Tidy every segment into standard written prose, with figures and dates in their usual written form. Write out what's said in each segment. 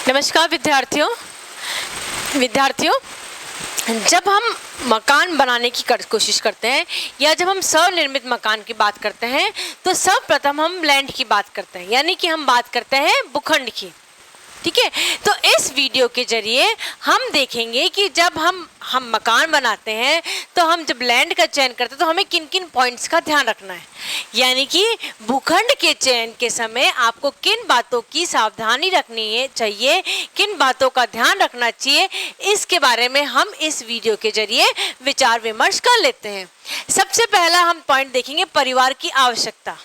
नमस्कार विद्यार्थियों, जब हम मकान बनाने की कोशिश करते हैं या जब हम स्वनिर्मित मकान की बात करते हैं तो सर्वप्रथम हम लैंड की बात करते हैं, यानी कि हम बात करते हैं भूखंड की। ठीक है, तो इस वीडियो के जरिए हम देखेंगे कि जब हम मकान बनाते हैं तो हम जब लैंड का चयन करते हैं तो हमें किन किन पॉइंट्स का ध्यान रखना है, यानी कि भूखंड के चयन के समय आपको किन बातों की सावधानी रखनी है चाहिए, किन बातों का ध्यान रखना चाहिए, इसके बारे में हम इस वीडियो के जरिए विचार विमर्श कर लेते हैं। सबसे पहला हम पॉइंट देखेंगे परिवार की आवश्यकता।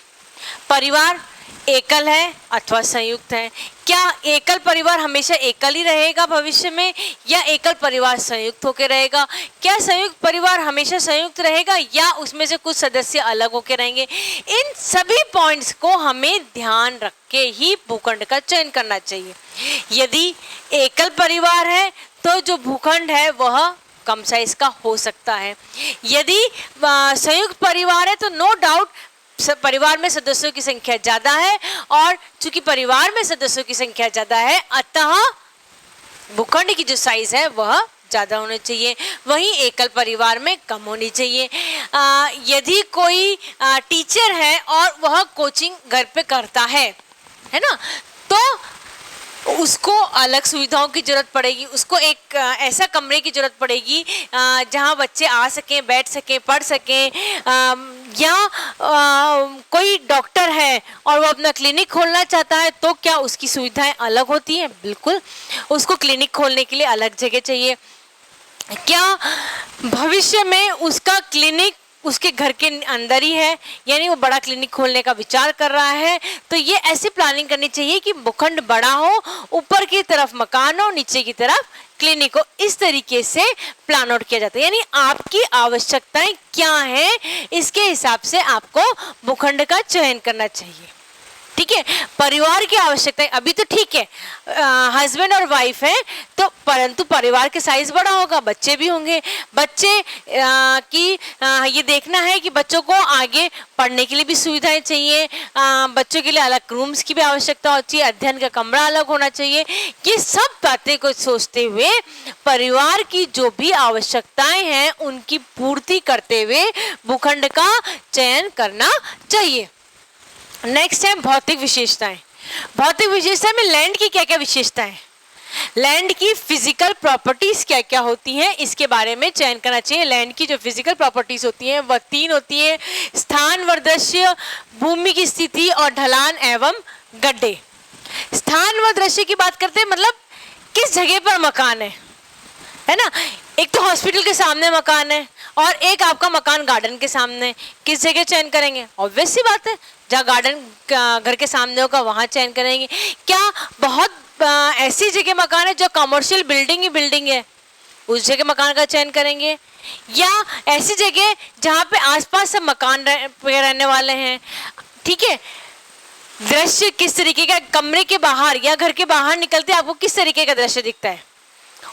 परिवार एकल है अथवा संयुक्त है। क्या एकल परिवार हमेशा एकल ही रहेगा भविष्य में, या एकल परिवार संयुक्त होकर रहेगा? क्या संयुक्त परिवार हमेशा संयुक्त रहेगा या उसमें से कुछ सदस्य अलग होकर रहेंगे? इन सभी पॉइंट्स को हमें ध्यान रख के ही भूखंड का चयन करना चाहिए। यदि एकल परिवार है तो जो भूखंड है वह कम साइज का हो सकता है। यदि संयुक्त परिवार है तो नो डाउट परिवार में सदस्यों की संख्या ज्यादा है, और चूंकि परिवार में सदस्यों की संख्या ज्यादा है अतः भूखंड की जो साइज है वह ज्यादा होनी चाहिए। वहीं एकल परिवार में कम होनी चाहिए। यदि कोई टीचर है और वह कोचिंग घर पे करता है ना, तो उसको अलग सुविधाओं की जरूरत पड़ेगी। उसको एक ऐसा कमरे की जरूरत पड़ेगी जहां बच्चे आ सकें, बैठ सकें, पढ़ सकें। या कोई डॉक्टर है और वो अपना क्लिनिक खोलना चाहता है तो क्या उसकी सुविधाएं अलग होती हैं? बिल्कुल, उसको क्लिनिक खोलने के लिए अलग जगह चाहिए। क्या भविष्य में उसका क्लिनिक उसके घर के अंदर ही है, यानी वो बड़ा क्लिनिक खोलने का विचार कर रहा है, तो ये ऐसी प्लानिंग करनी चाहिए कि भूखंड बड़ा हो, ऊपर की तरफ मकान हो, नीचे की तरफ क्लिनिक हो। इस तरीके से प्लान आउट किया जाता है, यानी आपकी आवश्यकताएं क्या हैं इसके हिसाब से आपको भूखंड का चयन करना चाहिए। ठीक है, परिवार की आवश्यकताएं अभी तो ठीक है, हस्बैंड और वाइफ है तो, परंतु परिवार के साइज बड़ा होगा, बच्चे भी होंगे। बच्चे की ये देखना है कि बच्चों को आगे पढ़ने के लिए भी सुविधाएं चाहिए, बच्चों के लिए अलग रूम्स की भी आवश्यकता होती है, अध्ययन का कमरा अलग होना चाहिए। ये सब बातें को सोचते हुए परिवार की जो भी आवश्यकताएं हैं उनकी पूर्ति करते हुए भूखंड का चयन करना चाहिए। नेक्स्ट है भौतिक विशेषताएं। भौतिक विशेषता में लैंड की क्या क्या विशेषताएं हैं, लैंड की फिजिकल प्रॉपर्टीज क्या क्या होती हैं, इसके बारे में चयन करना चाहिए। लैंड की जो फिजिकल प्रॉपर्टीज होती हैं वह 3 होती है: स्थान, वर्दृश्य, भूमि की स्थिति और ढलान एवं गड्ढे। स्थान व दृश्य की बात करते हैं, मतलब किस जगह पर मकान है ना। एक तो हॉस्पिटल के सामने मकान है और एक आपका मकान गार्डन के सामने, किस जगह चयन करेंगे? ऑब्वियस सी बात है, जहाँ गार्डन घर के सामने होगा वहां चयन करेंगे। क्या बहुत ऐसी जगह मकान है जो कमर्शियल बिल्डिंग ही बिल्डिंग है, उस जगह मकान का चयन करेंगे? या ऐसी जगह जहाँ पे आसपास सब मकान रहने वाले हैं? ठीक है, दृश्य किस तरीके का, कमरे के बाहर या घर के बाहर निकलते आपको किस तरीके का दृश्य दिखता है,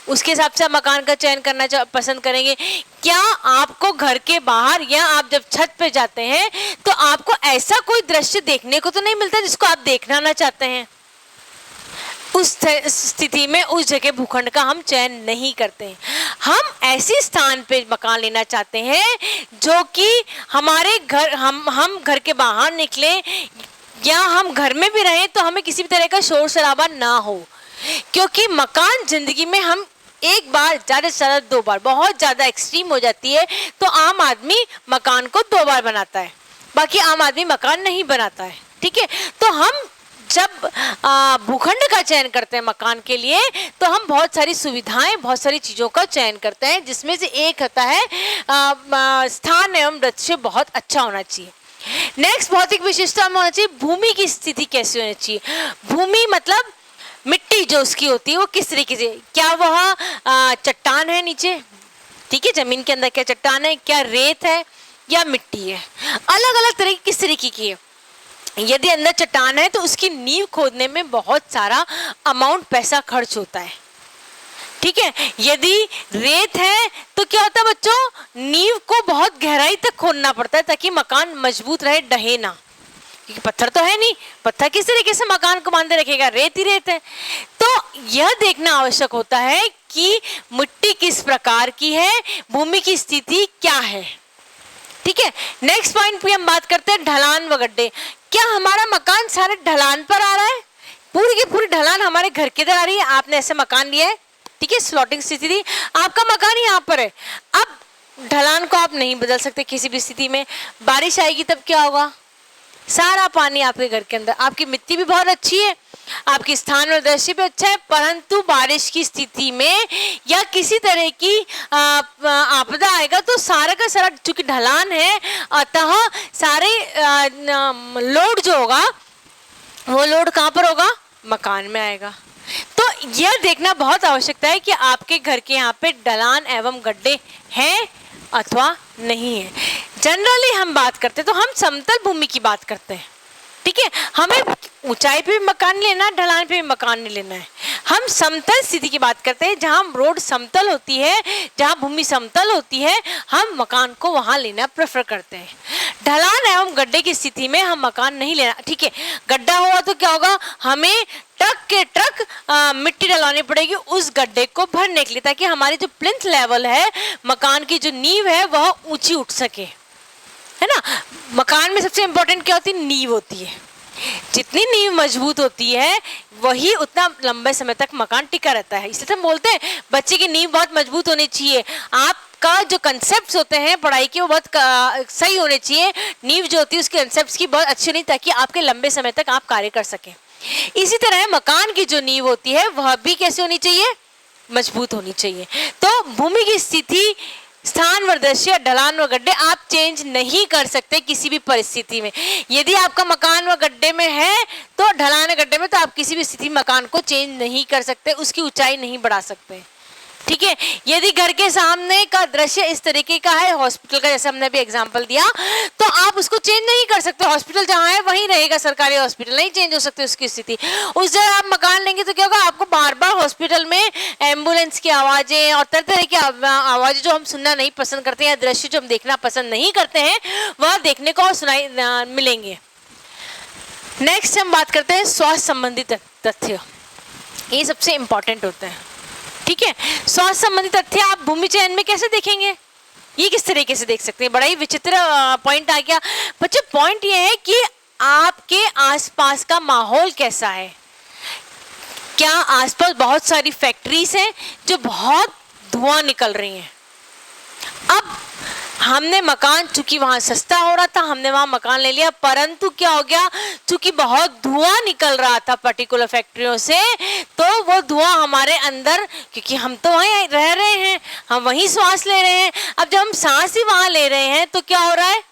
उसके हिसाब से आप मकान का चयन करना पसंद करेंगे। क्या आपको घर के बाहर या आप जब छत पे जाते हैं तो आपको ऐसा कोई दृश्य देखने को तो नहीं मिलता जिसको आप देखना ना चाहते हैं? उस स्थिति में उस जगह भूखंड का हम चयन नहीं करते हैं। हम ऐसे स्थान पे मकान लेना चाहते हैं जो कि हमारे घर हम घर के बाहर निकले या हम घर में भी रहें तो हमें किसी भी तरह का शोर शराबा ना हो, क्योंकि मकान जिंदगी में हम एक बार, ज़्यादा से ज़्यादा 2 बार, बहुत ज़्यादा एक्सट्रीम हो जाती है तो आम आदमी मकान को 2 बार बनाता है, बाकी आम आदमी मकान नहीं बनाता है। ठीक है, तो हम जब भूखंड का चयन करते हैं मकान के लिए तो हम बहुत सारी सुविधाएं, बहुत सारी चीज़ों का चयन करते हैं, जिसमें से एक होता है स्थान एवं दृश्य बहुत अच्छा होना चाहिए। नेक्स्ट भौतिक विशेषता में होना चाहिए भूमि की स्थिति कैसी होनी चाहिए। भूमि मतलब मिट्टी जो उसकी होती है वो किस तरीके से, क्या वह चट्टान है नीचे, ठीक है, जमीन के अंदर क्या चट्टान है, क्या रेत है या मिट्टी है, अलग अलग तरह की किस तरीके की है। यदि अंदर चट्टान है तो उसकी नींव खोदने में बहुत सारा अमाउंट पैसा खर्च होता है। ठीक है, यदि रेत है तो क्या होता है बच्चों, नींव को बहुत गहराई तक खोदना पड़ता है ताकि मकान मजबूत रहे, ढहे ना। क्योंकि पत्थर तो है नहीं, पत्थर किस तरीके से मकान को बांधे रखेगा, रेत ही रेत है। तो यह देखना आवश्यक होता है कि मिट्टी किस प्रकार की है, भूमि की स्थिति क्या है। ठीक है, नेक्स्ट पॉइंट पे हम बात करते हैं ढलान व गड्ढे। क्या हमारा मकान सारे ढलान पर आ रहा है, पूरी की पूरी ढलान हमारे घर के इधर आ रही है। आपने ऐसे मकान लिया है, ठीक है, स्लॉटिंग स्थिति थी, आपका मकान यहाँ पर है। अब ढलान को आप नहीं बदल सकते किसी भी स्थिति में। बारिश आएगी तब क्या होगा, सारा पानी आपके घर के अंदर। आपकी मिट्टी भी बहुत अच्छी है, आपकी स्थान और दृश्य भी अच्छा है, परंतु बारिश की स्थिति में या किसी तरह की आपदा आएगा तो सारा का सारा, चूंकि ढलान है, अतः सारे लोड जो होगा वो लोड कहाँ पर होगा, मकान में आएगा। तो यह देखना बहुत आवश्यकता है कि आपके घर के यहाँ पे ढलान एवं गड्ढे हैं अथवा नहीं है। जनरली हम बात करते हैं तो हम समतल भूमि की बात करते हैं, ठीक है। हमें ऊंचाई पे भी मकान लेना है, ढलान पे भी मकान नहीं लेना है। हम समतल स्थिति की बात करते हैं, जहाँ रोड समतल होती है, जहाँ भूमि समतल होती है, हम मकान को वहाँ लेना प्रेफर करते हैं। ढलान एवं गड्ढे की स्थिति में हम मकान नहीं लेना, ठीक है। गड्ढा हुआ तो क्या होगा, हमें ट्रक के ट्रक मिट्टी डलवानी पड़ेगी उस गड्ढे को भरने के लिए, ताकि हमारी जो प्लिंथ लेवल है, मकान की जो नींव है, वह ऊंची उठ सके, है ना। मकान में सबसे इंपॉर्टेंट क्या होती है, नींव होती है। जितनी नींव मजबूत होती है वही उतना लंबे समय तक मकान टिका रहता है। इसलिए हम बोलते हैं बच्चे की नींव बहुत मजबूत होनी चाहिए। आपका जो कंसेप्ट्स होते हैं पढ़ाई के वो बहुत सही होने चाहिए। नींव जो होती है उसके कंसेप्ट्स की बहुत अच्छी होनी, ताकि आपके लंबे समय तक आप कार्य कर सकें। इसी तरह मकान की जो नींव होती है वह भी कैसे होनी चाहिए, मजबूत होनी चाहिए। तो भूमि की स्थिति, स्थान व दृश्य, ढलान व गड्ढे आप चेंज नहीं कर सकते किसी भी परिस्थिति में। यदि आपका मकान व गड्ढे में है तो ढलान व गड्ढे में, तो आप किसी भी स्थिति में मकान को चेंज नहीं कर सकते, उसकी ऊंचाई नहीं बढ़ा सकते, ठीक है। यदि घर के सामने का दृश्य इस तरीके का है, हॉस्पिटल का, जैसे हमने भी एग्जांपल दिया, तो आप उसको चेंज नहीं कर सकते। हॉस्पिटल जहाँ है वहीं रहेगा, सरकारी हॉस्पिटल नहीं चेंज हो सकते उसकी स्थिति। उस जगह आप मकान लेंगे तो क्या होगा, आपको बार बार हॉस्पिटल में एम्बुलेंस की आवाज़ें और तरह तरह की आवाज़ें जो हम सुनना नहीं पसंद करते हैं, दृश्य जो हम देखना पसंद नहीं करते हैं, वह देखने को और सुनाई मिलेंगे। नेक्स्ट हम बात करते हैं स्वास्थ्य संबंधी तथ्य। ये सबसे इंपॉर्टेंट होते हैं, ठीक है। स्वास्थ्य संबंधी तथ्य आप भूमि चयन में कैसे देखेंगे, ये किस तरीके से देख सकते हैं, बड़ा ही विचित्र पॉइंट आ गया बच्चों। पॉइंट ये है कि आपके आसपास का माहौल कैसा है। क्या आसपास बहुत सारी फैक्ट्रीज हैं जो बहुत धुआं निकल रही हैं। अब हमने मकान, चूंकि वहाँ सस्ता हो रहा था, हमने वहाँ मकान ले लिया, परंतु क्या हो गया, चूंकि बहुत धुआं निकल रहा था पर्टिकुलर फैक्ट्रियों से, तो वो धुआं हमारे अंदर, क्योंकि हम तो वहीं रह रहे हैं, हम वहीं सांस ले रहे हैं, अब जब हम सांस ही वहाँ ले रहे हैं तो क्या हो रहा है,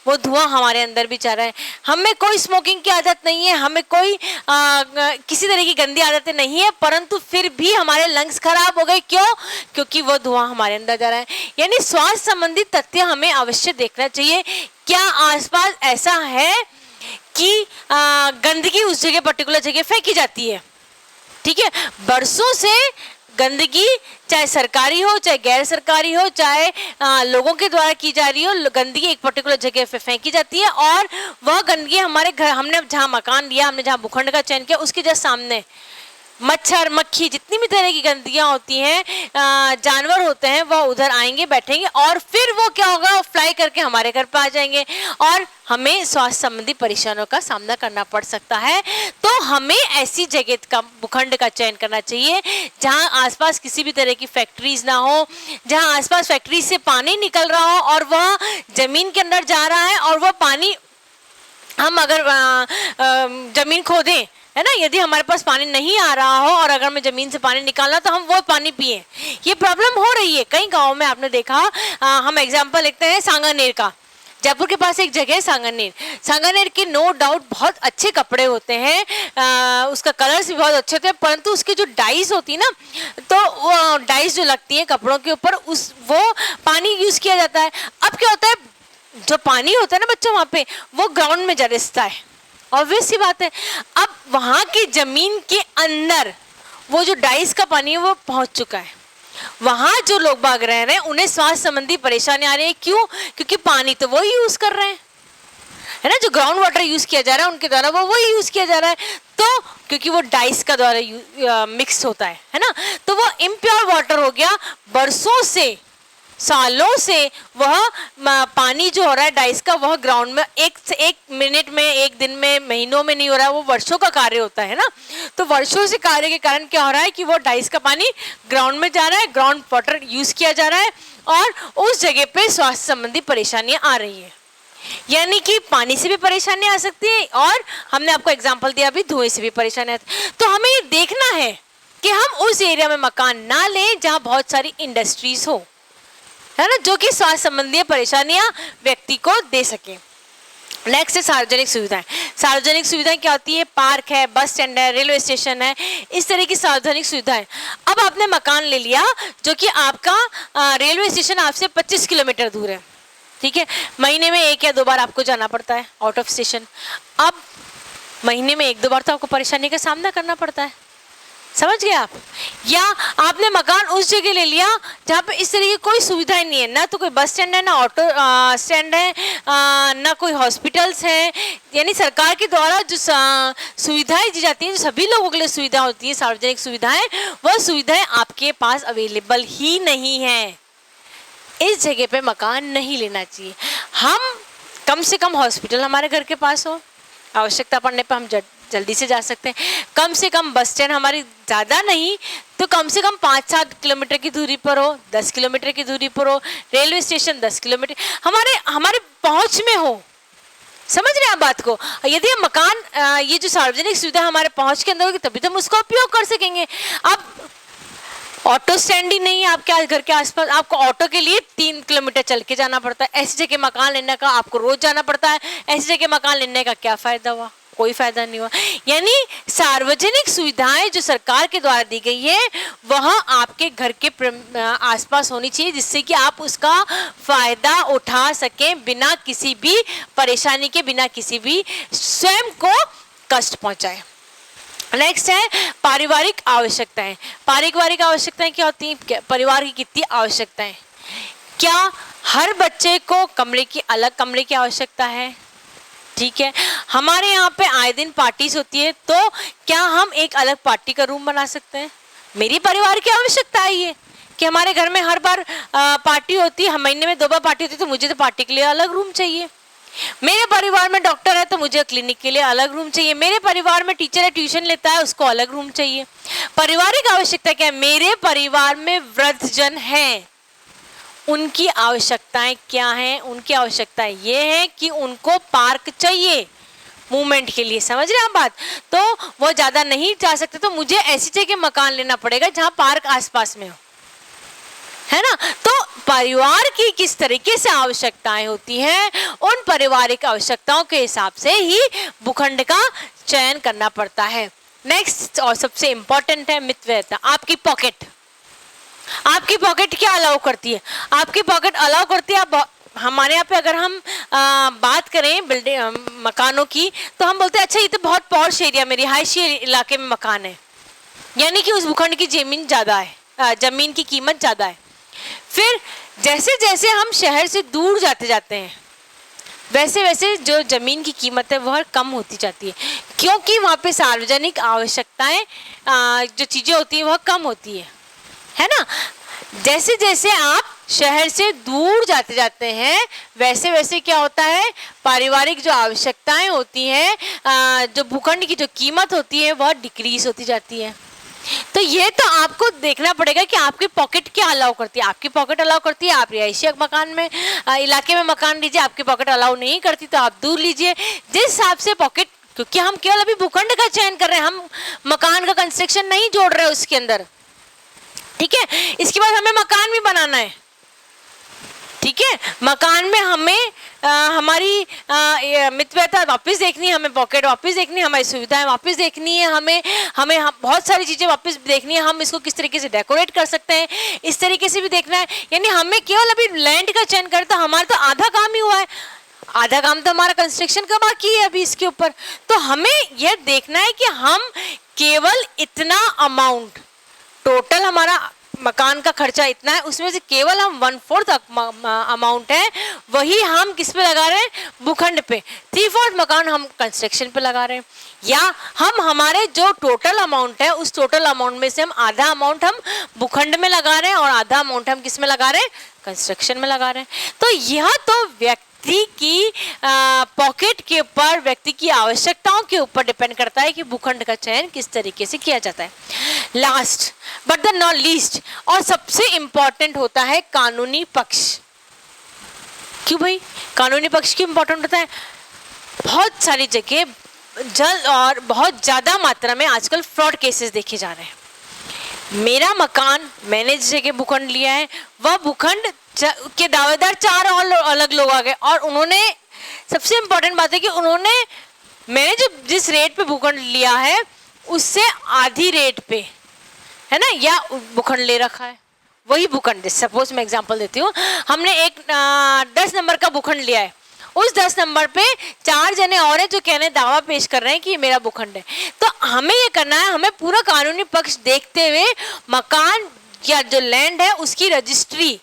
वो धुआं हमारे अंदर भी जा रहा है। हमें कोई स्मोकिंग की आदत नहीं है, हमें कोई किसी तरह की गंदी आदतें नहीं है, परंतु फिर भी हमारे लंग्स खराब हो गए। क्यों? क्योंकि वो धुआं हमारे अंदर जा रहा है। यानी स्वास्थ्य संबंधी तथ्य हमें अवश्य देखना चाहिए। क्या आसपास ऐसा है कि गंदगी उस जगह पर्टिकुलर जगह फेंकी जाती है, ठीक है। बरसों से गंदगी, चाहे सरकारी हो चाहे गैर सरकारी हो, चाहे लोगों के द्वारा की जा रही हो, गंदगी एक पर्टिकुलर जगह पे फेंकी जाती है, और वह गंदगी हमारे घर, हमने जहाँ मकान लिया, हमने जहाँ भूखंड का चयन किया, उसके जस्ट सामने मच्छर, मक्खी, जितनी भी तरह की गंदगियाँ होती हैं, जानवर होते हैं, वह उधर आएंगे, बैठेंगे, और फिर वो क्या होगा, फ्लाई करके हमारे घर पर आ जाएंगे, और हमें स्वास्थ्य संबंधी परेशानियों का सामना करना पड़ सकता है। तो हमें ऐसी जगह का, भूखंड का चयन करना चाहिए जहां आसपास किसी भी तरह की फैक्ट्रीज ना हो, जहां आसपास फैक्ट्री से पानी निकल रहा हो और वह जमीन के अंदर जा रहा है, और वह पानी हम अगर जमीन खोदें, है ना, यदि हमारे पास पानी नहीं आ रहा हो और अगर हमें जमीन से पानी निकालना, तो हम वो पानी पिए। ये प्रॉब्लम हो रही है कई गाँव में, आपने देखा। हम एग्जाम्पल लेते हैं सांगानेर का। जयपुर के पास एक जगह है सांगानेर। सांगानेर के नो डाउट बहुत अच्छे कपड़े होते हैं, उसका कलर्स भी बहुत अच्छे होते हैं, परंतु उसकी जो डाइस होती है ना, तो वो डाइस जो लगती है कपड़ों के ऊपर, वो पानी यूज किया जाता है। अब क्या होता है, जो पानी होता है ना बच्चों वहाँ पे, वो ग्राउंड में जा रिसता है, ऑब्वियस सी बात है। अब वहाँ की जमीन के अंदर वो जो डाइस का पानी है वो पहुँच चुका है। वहाँ जो लोग बाग रह रहे हैं उन्हें स्वास्थ्य संबंधी परेशानी आ रही है। क्यों? क्योंकि पानी तो वो यूज कर रहे हैं। है ना, जो ग्राउंड वाटर यूज किया जा रहा है उनके द्वारा वो वही यूज किया जा रहा है, तो क्योंकि वो डाइस का द्वारा मिक्स होता है ना, तो वो इम्प्योर वाटर हो गया। बरसों से, सालों से वह पानी जो हो रहा है डाइस का, वह ग्राउंड में एक मिनट में, एक दिन में, महीनों में नहीं हो रहा है, वो वर्षों का कार्य होता है ना। तो वर्षों से कार्य के कारण क्या हो रहा है कि वो डाइस का पानी ग्राउंड में जा रहा है, ग्राउंड वाटर यूज किया जा रहा है, और उस जगह पे स्वास्थ्य संबंधी परेशानियां आ रही है। यानी कि पानी से भी परेशानी आ सकती है, और हमने आपको एग्जांपल दिया अभी, धुएं से भी परेशानी आती है। तो हमें ये देखना है कि हम उस एरिया में मकान ना लें जहां बहुत सारी इंडस्ट्रीज हो, है ना, जो कि स्वास्थ्य संबंधी परेशानियां व्यक्ति को दे सके। नेक्स्ट है सार्वजनिक सुविधाएं। सार्वजनिक सुविधाएं क्या होती है? पार्क है, बस स्टैंड है, रेलवे स्टेशन है, इस तरह की सार्वजनिक सुविधाएं। अब आपने मकान ले लिया जो कि आपका रेलवे स्टेशन आपसे 25 किलोमीटर दूर है, ठीक है, महीने में 1 या 2 बार आपको जाना पड़ता है आउट ऑफ स्टेशन। अब महीने में 1-2 बार तो आपको परेशानी का सामना करना पड़ता है, समझ गए आप? या आपने मकान उस जगह ले लिया जहाँ पे इस तरह की कोई सुविधाएं नहीं है, ना तो कोई बस स्टैंड है, ना ऑटो स्टैंड है, ना कोई हॉस्पिटल्स है। यानी सरकार के द्वारा जो सुविधाएं दी जाती हैं, जो सभी लोगों के लिए सुविधा होती है, सार्वजनिक सुविधाएं, वह सुविधाएं आपके पास अवेलेबल ही नहीं है। इस जगह पे मकान नहीं लेना चाहिए। हम कम से कम हॉस्पिटल हमारे घर के पास हो, आवश्यकता पड़ने पर हम जल्दी से जा सकते हैं। कम से कम बस स्टैंड हमारी ज़्यादा नहीं तो कम से कम 5-7 किलोमीटर की दूरी पर हो, 10 किलोमीटर की दूरी पर हो। रेलवे स्टेशन 10 किलोमीटर हमारे पहुंच में हो। समझ रहे हैं आप बात को? यदि हम मकान ये जो सार्वजनिक सुविधा हमारे पहुंच के अंदर होगी तभी तो हम उसका उपयोग कर सकेंगे। अब ऑटो स्टैंड ही नहीं है आपके घर के आसपास, आपको ऑटो के लिए 3 किलोमीटर चल के जाना पड़ता है। ऐसी जगह मकान लेने का आपको रोज जाना पड़ता है। ऐसी जगह मकान लेने का क्या फायदा हुआ? कोई फायदा नहीं हुआ। यानी सार्वजनिक सुविधाएं जो सरकार के द्वारा दी गई है वह आपके घर के आसपास होनी चाहिए, जिससे कि आप उसका फायदा उठा सकें बिना किसी भी परेशानी के, बिना किसी भी स्वयं को कष्ट पहुंचाए। नेक्स्ट है पारिवारिक आवश्यकताएं। पारिवारिक आवश्यकताएं क्या होती हैं? परिवार की कितनी आवश्यकताएं? क्या हर बच्चे को अलग कमरे की आवश्यकता है? ठीक है, हमारे यहाँ पे आए दिन पार्टीज होती है, तो क्या हम एक अलग पार्टी का रूम बना सकते हैं? मेरी परिवार की आवश्यकता है ये कि हमारे घर में हर बार पार्टी होती है, महीने में 2 बार पार्टी होती है, तो मुझे तो पार्टी के लिए अलग रूम चाहिए। मेरे परिवार में डॉक्टर है तो मुझे क्लिनिक के लिए अलग रूम चाहिए। मेरे परिवार में टीचर है, ट्यूशन लेता है, उसको अलग रूम चाहिए। पारिवारिक आवश्यकता क्या है? मेरे परिवार में वृद्धजन है, उनकी आवश्यकताएं क्या हैं? उनकी आवश्यकताएं ये है कि उनको पार्क चाहिए मूवमेंट के लिए। समझ रहे हैं आप बात? तो वो ज्यादा नहीं जा सकते, तो मुझे ऐसी जगह मकान लेना पड़ेगा जहां पार्क आसपास में हो, है ना। तो परिवार की किस तरीके से आवश्यकताएं होती हैं, उन पारिवारिक आवश्यकताओं के हिसाब से ही भूखंड का चयन करना पड़ता है। नेक्स्ट और सबसे इंपॉर्टेंट है मितव्ययता। आपकी पॉकेट क्या अलाउ करती है? आपकी पॉकेट अलाउ करती है। हमारे यहाँ पे अगर हम बात करें बिल्डिंग मकानों की, तो हम बोलते हैं अच्छा ये तो बहुत पॉश एरिया में, रिहायशी इलाके में मकान है, यानी कि उस भूखंड की जमीन ज़्यादा है, जमीन की कीमत ज़्यादा है। फिर जैसे जैसे हम शहर से दूर जाते हैं वैसे वैसे जो जमीन की कीमत है वह कम होती जाती है, क्योंकि वहाँ पे सार्वजनिक आवश्यकताएं जो चीज़ें होती हैं वह कम होती है ना। जैसे जैसे आप शहर से दूर जाते हैं वैसे वैसे क्या होता है, पारिवारिक जो आवश्यकताएं होती हैं, जो भूखंड की जो कीमत होती है वह डिक्रीज होती जाती है। तो ये तो आपको देखना पड़ेगा कि आपकी पॉकेट क्या अलाउ करती है। आपकी पॉकेट अलाउ करती है, आप रिहायशी मकान में इलाके में मकान लीजिए। आपकी पॉकेट अलाउ नहीं करती तो आप दूर लीजिए, जिस हिसाब से पॉकेट, क्योंकि हम केवल अभी भूखंड का चयन कर रहे हैं, हम मकान का कंस्ट्रक्शन नहीं जोड़ रहे उसके अंदर, ठीक है। इसके बाद हमें मकान भी बनाना है, ठीक है। मकान में हमें हमारी मितव्ययता वापस देखनी है, हमें पॉकेट वापस देखनी है, हमारी सुविधाएं वापस देखनी है, हमें बहुत सारी चीज़ें वापस देखनी है। हम इसको किस तरीके से डेकोरेट कर सकते हैं इस तरीके से भी देखना है। यानी हमें केवल अभी लैंड का चयन करें तो हमारा तो आधा काम ही हुआ है, आधा काम तो हमारा कंस्ट्रक्शन का बाकी है अभी इसके ऊपर। तो हमें यह देखना है कि हम केवल इतना अमाउंट, टोटल हमारा मकान का खर्चा इतना है, उसमें से केवल हम 1/4 अमाउंट है वही हम किस पे लगा रहे हैं, भूखंड पे। 3/4 मकान हम कंस्ट्रक्शन पे लगा रहे हैं, या हम हमारे जो टोटल अमाउंट है उस टोटल अमाउंट में से हम आधा अमाउंट हम भूखंड में लगा रहे हैं और आधा अमाउंट हम किस में लगा रहे हैं, कंस्ट्रक्शन में लगा रहे हैं। तो यह तो व्यक्ति की पॉकेट के ऊपर, व्यक्ति की आवश्यकताओं के ऊपर डिपेंड करता है कि भूखंड का चयन किस तरीके से किया जाता है। Last but the not least, और सबसे इंपॉर्टेंट होता है कानूनी पक्ष। क्यों भाई कानूनी पक्ष क्यों इंपॉर्टेंट होता है? बहुत सारी जगह जल्द और बहुत ज्यादा मात्रा में आजकल फ्रॉड केसेस देखे जा रहे हैं। मेरा मकान, मैंने जिस जगह भूखंड लिया है वह भूखंड के दावेदार 4 और अलग लोग आ गए, और उन्होंने, सबसे इंपॉर्टेंट बात है कि उन्होंने, मैंने जो जिस रेट पे भूखंड लिया है उससे आधी रेट पे, है ना, या भूखंड ले रखा है। वही भूखंड, सपोज मैं एग्जांपल देती हूँ, हमने एक 10 नंबर का भूखंड लिया है, उस 10 नंबर पे 4 जने और हैं जो कहने दावा पेश कर रहे हैं कि ये मेरा भूखंड है। तो हमें ये करना है, हमें पूरा कानूनी पक्ष देखते हुए मकान या जो लैंड है उसकी रजिस्ट्री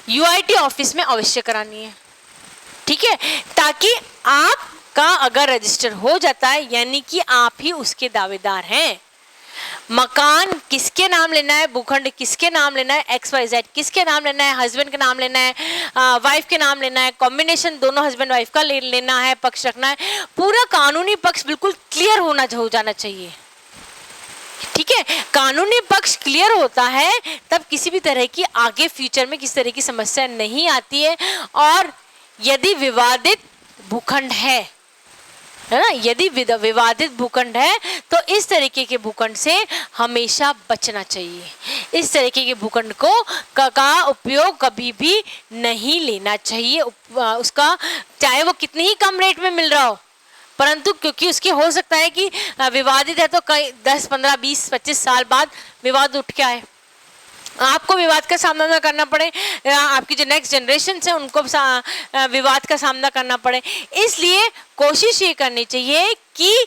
यूआईटी ऑफिस में अवश्य करानी है, ठीक है, ताकि आपका अगर रजिस्टर हो जाता है यानी कि आप ही उसके दावेदार हैं। मकान किसके नाम लेना है, भूखंड किसके नाम लेना है, XYZ किसके नाम लेना है, हस्बैंड के नाम लेना है, वाइफ के नाम लेना है, कॉम्बिनेशन दोनों हस्बैंड वाइफ का लेना है, पक्ष रखना है, पूरा कानूनी पक्ष बिल्कुल क्लियर हो जाना चाहिए, ठीक है। कानूनी पक्ष क्लियर होता है तब किसी भी तरह की आगे फ्यूचर में किसी तरह की समस्या नहीं आती है। और यदि विवादित भूखंड है ना, यदि विवादित भूखंड है तो इस तरीके के भूखंड से हमेशा बचना चाहिए। इस तरीके के भूखंड का उपयोग कभी भी नहीं लेना चाहिए, उसका चाहे वो कितनी ही कम रेट में मिल रहा हो, परंतु क्योंकि उसकी हो सकता है कि विवादित है तो कई 10, 15, 20, 25 साल बाद विवाद उठ के आए, आपको विवाद का सामना ना करना पड़े, आपकी जो नेक्स्ट जनरेशन है उनको विवाद का सामना करना पड़े। इसलिए कोशिश ये करनी चाहिए कि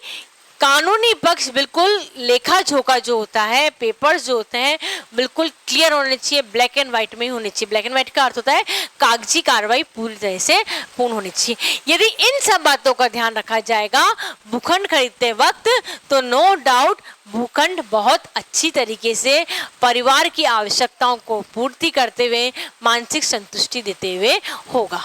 कानूनी पक्ष बिल्कुल लेखा जोखा जो होता है, पेपर्स जो होते हैं बिल्कुल क्लियर होने चाहिए, ब्लैक एंड व्हाइट में ही होने चाहिए। ब्लैक एंड व्हाइट का अर्थ होता है कागजी कार्रवाई पूरी तरह से पूर्ण होनी चाहिए। यदि इन सब बातों का ध्यान रखा जाएगा भूखंड खरीदते वक्त, तो नो डाउट भूखंड बहुत अच्छी तरीके से परिवार की आवश्यकताओं को पूर्ति करते हुए, मानसिक संतुष्टि देते हुए होगा।